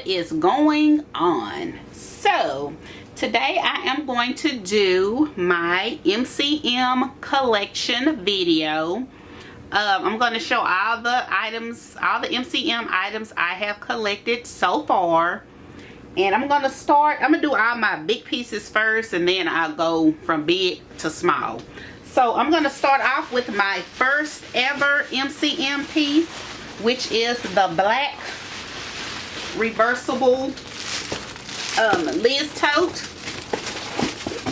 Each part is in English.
is going on? So today I am going to do my MCM collection video. I'm going to show all the items, all the MCM items I have collected so far. And I'm going to do all my big pieces first, and then I'll go from big to small. So I'm going to start off with my first ever MCM piece, which is the black reversible Liz tote.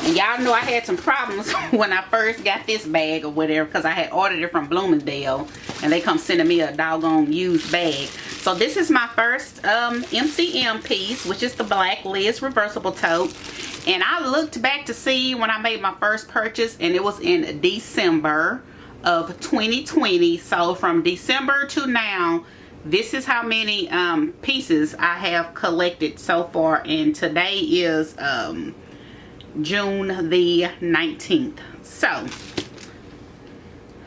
And y'all know I had some problems when I first got this bag or whatever, because I had ordered it from Bloomingdale and they come sending me a doggone used bag. So this is my first MCM piece, which is the black Liz reversible tote. And I looked back to see when I made my first purchase, and it was in December of 2020. So from December to now, this is how many pieces I have collected so far. And today is June the 19th. So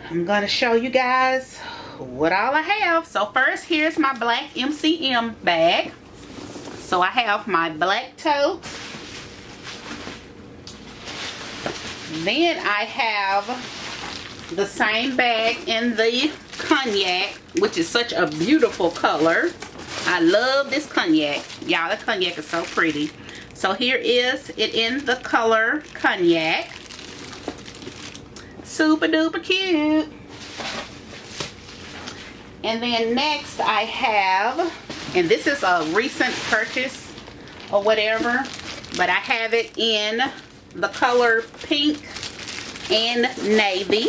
I'm going to show you guys what all I have. So first, here's my black MCM bag. So I have my black tote. Then I have the same bag in the cognac, which is such a beautiful color. I love this cognac. Y'all, the cognac is so pretty. So here is it in the color cognac. Super duper cute. And then next I have, and this is a recent purchase or whatever, but I have it in the color pink and navy.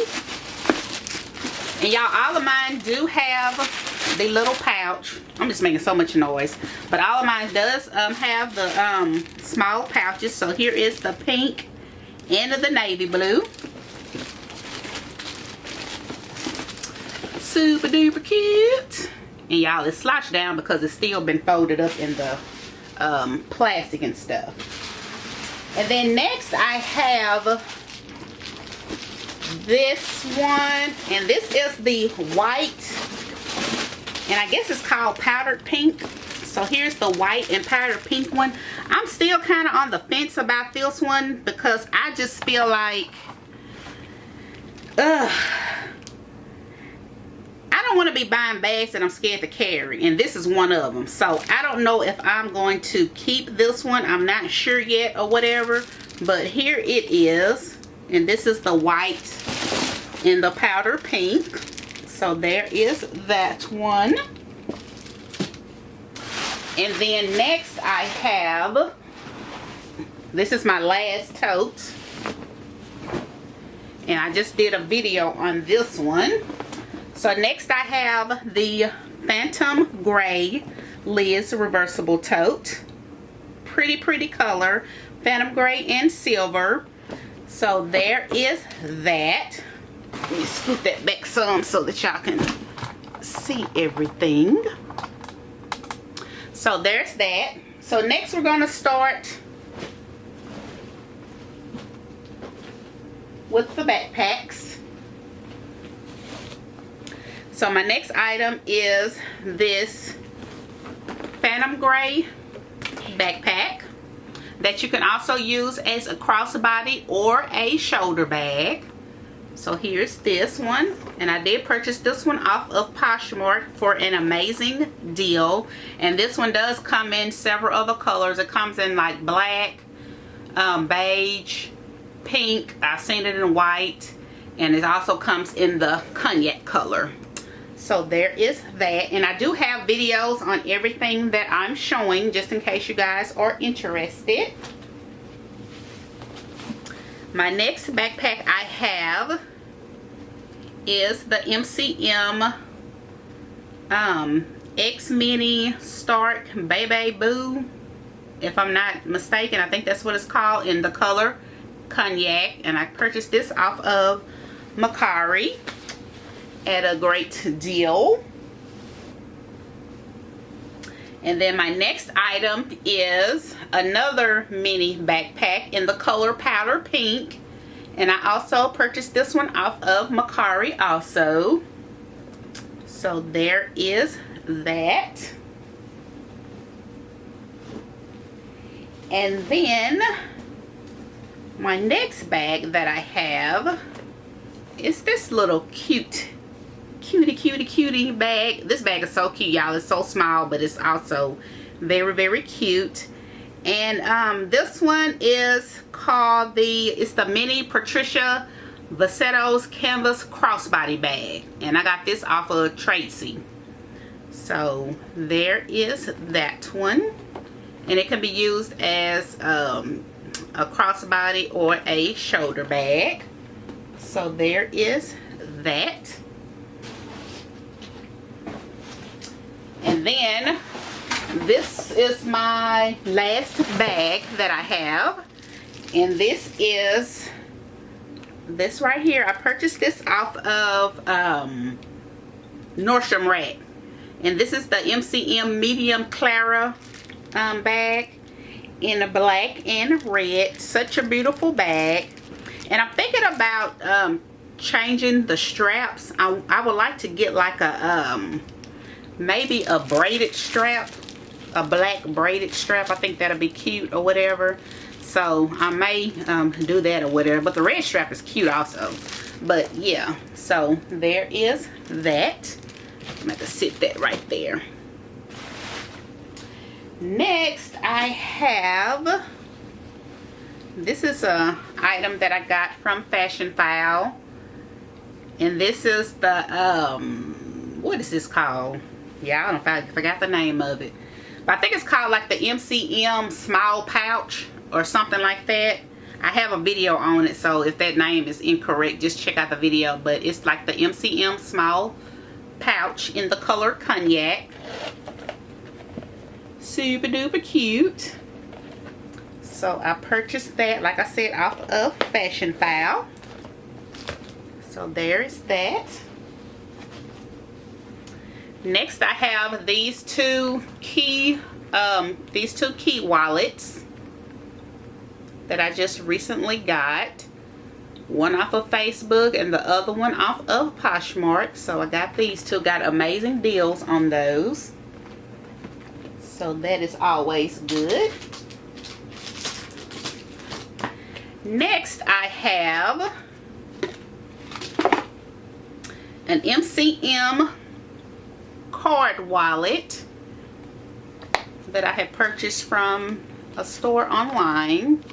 And y'all, all of mine do have the little pouch. I'm just making so much noise, but all of mine does have the small pouches. So here is the pink and the navy blue. Super duper cute. And y'all, it's sloshed down because it's still been folded up in the plastic and stuff. And then next I have this one, and this is the white, and I guess it's called powdered pink. So here's the white and powdered pink one. I'm still kind of on the fence about this one because I just feel like I don't want to be buying bags that I'm scared to carry, and this is one of them. So I don't know if I'm going to keep this one. I'm not sure yet or whatever, but here it is, and this is the white and the powder pink. So there is that one. And then next I have, this is my last tote, and I just did a video on this one. So next I have the Phantom Gray Liz reversible tote. Pretty color, Phantom Gray and silver. So there is that. Let me scoot that back some so that y'all can see everything. So there's that. So next we're going to start with the backpacks. So my next item is this Phantom Gray backpack that you can also use as a crossbody or a shoulder bag. So here's this one, and I did purchase this one off of Poshmark for an amazing deal. And this one does come in several other colors. It comes in like black, beige, pink. I've seen it in white, and it also comes in the cognac color. So there is that, and I do have videos on everything that I'm showing just in case you guys are interested. My next backpack I have is the MCM X Mini Stark Baby Boo, if I'm not mistaken. I think that's what it's called, in the color cognac, and I purchased this off of Macari at a great deal. And then my next item is another mini backpack in the color powder pink, and I also purchased this one off of Macari also. So there is that. And then my next bag that I have is this little cutie bag. This bag is so cute, y'all. It's so small, but it's also very, very cute. And this one is called it's the Mini Patricia Vassetto's Canvas Crossbody Bag. And I got this off of Tracy. So there is that one. And it can be used as a crossbody or a shoulder bag. So there is that. And then this is my last bag that I have. And this is this right here. I purchased this off of Nordstrom Rack. And this is the MCM Medium Clara bag in the black and red. Such a beautiful bag. And I'm thinking about changing the straps. I would like to get like a maybe a braided strap, a black braided strap. I think that'll be cute or whatever. So I may do that or whatever. But the red strap is cute also. But yeah, so there is that. I'm going to sit that right there. Next, I have, this is a item that I got from Fashion File. And this is the, what is this called? Yeah, I don't know if I forgot the name of it. But I think it's called like the MCM Small Pouch or something like that. I have a video on it, so if that name is incorrect, just check out the video. But it's like the MCM Small Pouch in the color Cognac. Super duper cute. So I purchased that, like I said, off of Fashion File. So there's that. Next, I have these two key wallets that I just recently got. One off of Facebook and the other one off of Poshmark. So I got these two. Got amazing deals on those. So that is always good. Next, I have an MCM card wallet that I had purchased from a store online.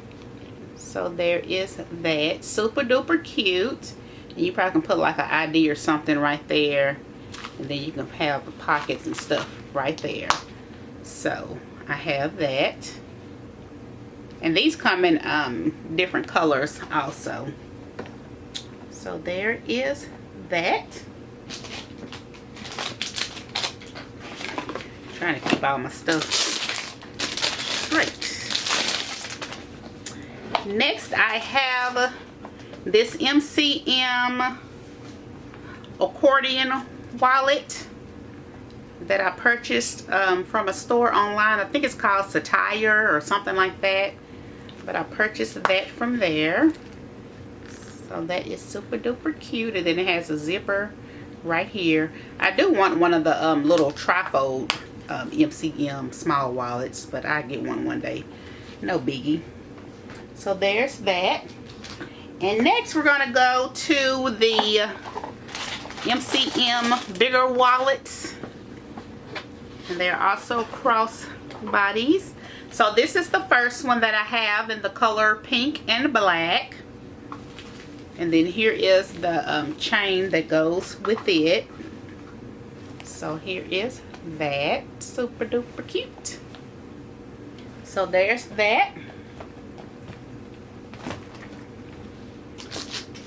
So there is that. Super duper cute. And you probably can put like an ID or something right there. And then you can have the pockets and stuff right there. So I have that. And these come in different colors also. So there is that. Trying to keep all my stuff straight. Next, I have this MCM accordion wallet that I purchased from a store online. I think it's called Satire or something like that. But I purchased that from there. So that is super duper cute. And then it has a zipper right here. I do want one of the little trifold MCM small wallets, but I'll get one day. No biggie. So there's that. And next we're going to go to the MCM bigger wallets. And they're also cross bodies. So this is the first one that I have in the color pink and black. And then here is the chain that goes with it. So here is that. Super duper cute. So there's that.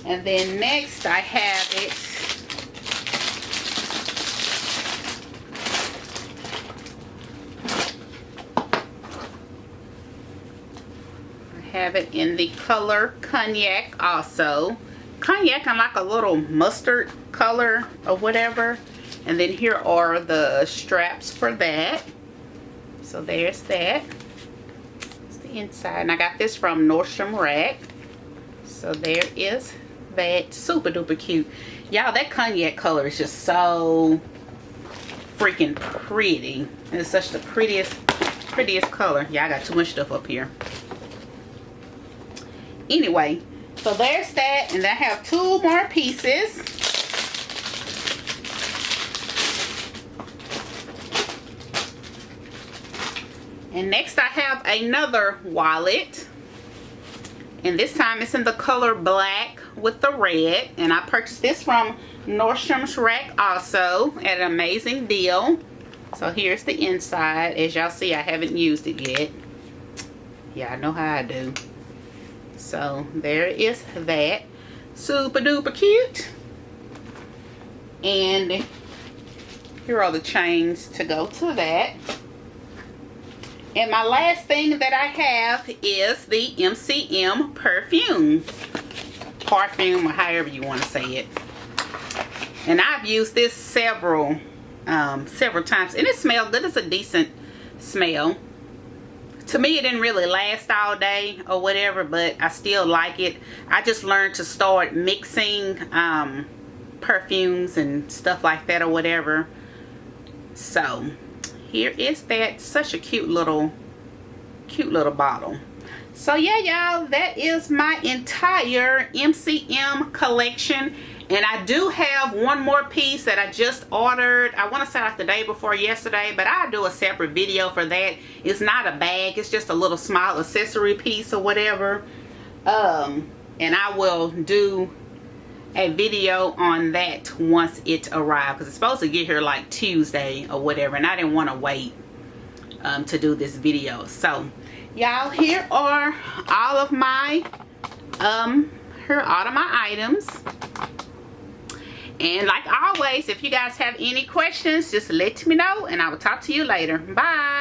And then next I have it. Have it in the color Cognac also. Cognac and like a little mustard color or whatever. And then here are the straps for that. So there's that. It's the inside. And I got this from Nordstrom Rack. So there is that. Super duper cute. Y'all, that Cognac color is just so freaking pretty. It's such the prettiest prettiest color. Yeah, I got too much stuff up here. Anyway, so there's that, and I have 2 more pieces. And next I have another wallet, and this time it's in the color black with the red, and I purchased this from Nordstrom's Rack also at an amazing deal. So here's the inside. As y'all see, I haven't used it yet. Yeah, I know how I do. So there is that. Super duper cute. And here are the chains to go to that. And my last thing that I have is the MCM perfume, or however you want to say it. And I've used this several times, and it smells good. It's a decent smell. To me, it didn't really last all day or whatever, but I still like it. I just learned to start mixing perfumes and stuff like that or whatever. So here is that. Such a cute little bottle. So yeah, y'all, that is my entire MCM collection. And I do have one more piece that I just ordered. I want to say like the day before yesterday, but I'll do a separate video for that. It's not a bag, it's just a little small accessory piece or whatever. And I will do a video on that once it arrives, because it's supposed to get here like Tuesday or whatever, and I didn't want to wait to do this video. So y'all, here are all of my items. And like always, if you guys have any questions, just let me know, and I will talk to you later. Bye.